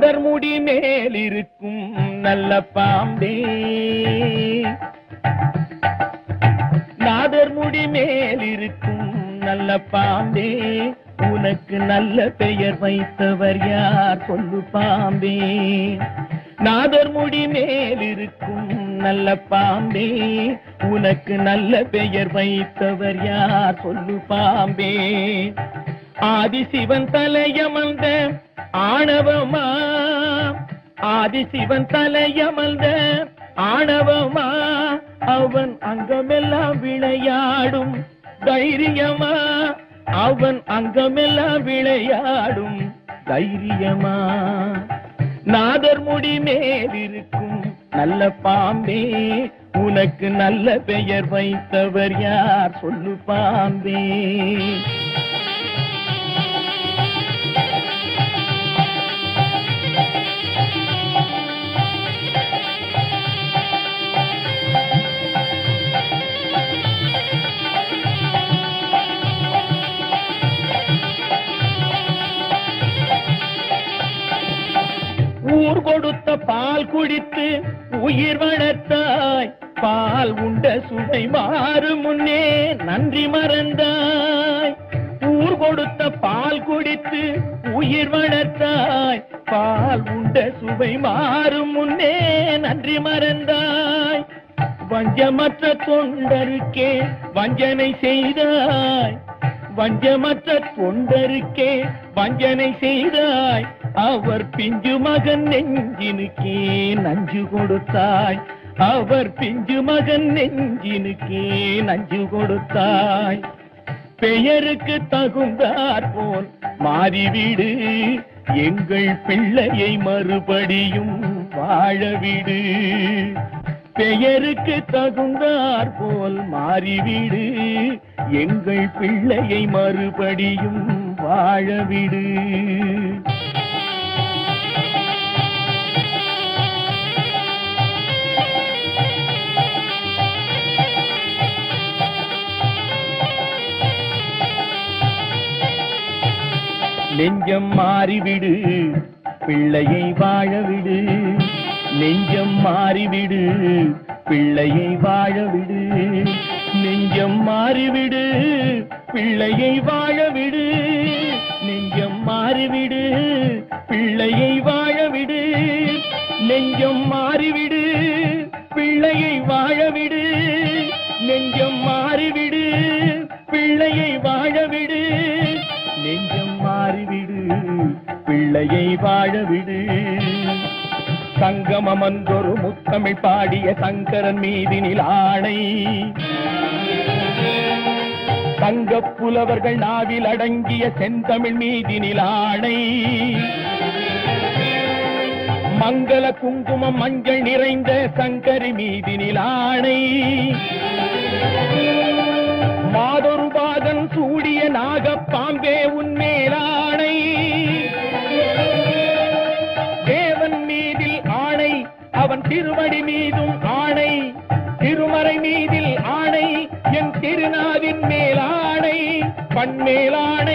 நாதர் முடி மேல் இருக்கும் நல்ல பாம்பே, நாதர் முடி மேல் இருக்கும் நல்ல பாம்பே, உனக்கு நல்ல பெயர் வைத்தவர் யார் சொல்லு பாம்பே. நாதர் முடி மேல் இருக்கும் நல்ல பாம்பே, உனக்கு நல்ல பெயர் வைத்தவர் யார் சொல்லு பாம்பே. ஆதிசிவன் தலையமர்ந்த ஆணவமா, ஆதிசிவன் தலையமர்ந்த ஆணவமா, அவன் அங்கமெல்லாம் விளையாடும் தைரியமா, அவன் அங்கமெல்லாம் விளையாடும் தைரியமா. நாதர் முடி மேல் இருக்கும் நல்ல பாம்பே, உனக்கு நல்ல பெயர் வைத்தவர் யார் சொல்லு பாம்பே. ஊர் கொடுத்த பால் குடித்து உயிர் வளர்த்தாய், பால் உண்ட சுவை மாறும் முன்னே நன்றி மறந்தாய். ஊர் கொடுத்த பால் குடித்து உயிர் வளர்த்தாய், பால் உண்ட சுவை மாறும் முன்னே நன்றி மறந்தாய். வஞ்சமற்ற தொண்டருக்கே வஞ்சனை செய்தாய், வஞ்சமற்ற தொண்டருக்கே வஞ்சனை செய்தாய், அவர் பிஞ்சு மகன் நெஞ்சினுக்கே நஞ்சு கொடுத்தாய், அவர் பிஞ்சு மகன் நெஞ்சினுக்கே நஞ்சு கொடுத்தாய். பெயருக்கு தகுந்தாற் போல் மாறிவிடு, எங்கள் பிள்ளையை மறுபடியும் வாழவிடு. பெயருக்கு தகுந்தாற் போல் மாறிவிடு, எங்கள் பிள்ளையை மறுபடியும் வாழவிடு. நெஞ்சம் மாறிவிடு, பிள்ளையை வாழவிடு. நெஞ்சம் மாறிவிடு, பிள்ளையை வாழவிடு. நெஞ்சம் மாறிவிடு, பிள்ளையை வாழவிடு. நெஞ்சம் மாறிவிடு, பிள்ளையை வாழவிடு. நெஞ்சம் மாறிவிடு, பிள்ளையை வாழவிடு. நெஞ்சம் மாறிவிடு, பிள்ளையை வாழவிடு. நெஞ்சம் மாறிவிடு, பிள்ளையை வாழவிடு. சங்கமமன்றொரு முத்தமிழ் பாடிய சங்கரன் மீதினில் ஆணை, சங்கப் புலவர்கள் நாவில் அடங்கிய செந்தமிழ் மீதினில் ஆணை. மங்கள குங்குமம் மஞ்சள் நிறைந்த சங்கரி மீதினில் ஆணை. மாதொரு பாகன் சூடிய நாகப்பாம்பே உன்மேலாணை. தேவன் மீதில் ஆணை, அவன் திருவடி மீதும் ஆணை. திருமறை மீதில் ஆணை, என் திருநாவின் மேலாணை. பண்மேலாணை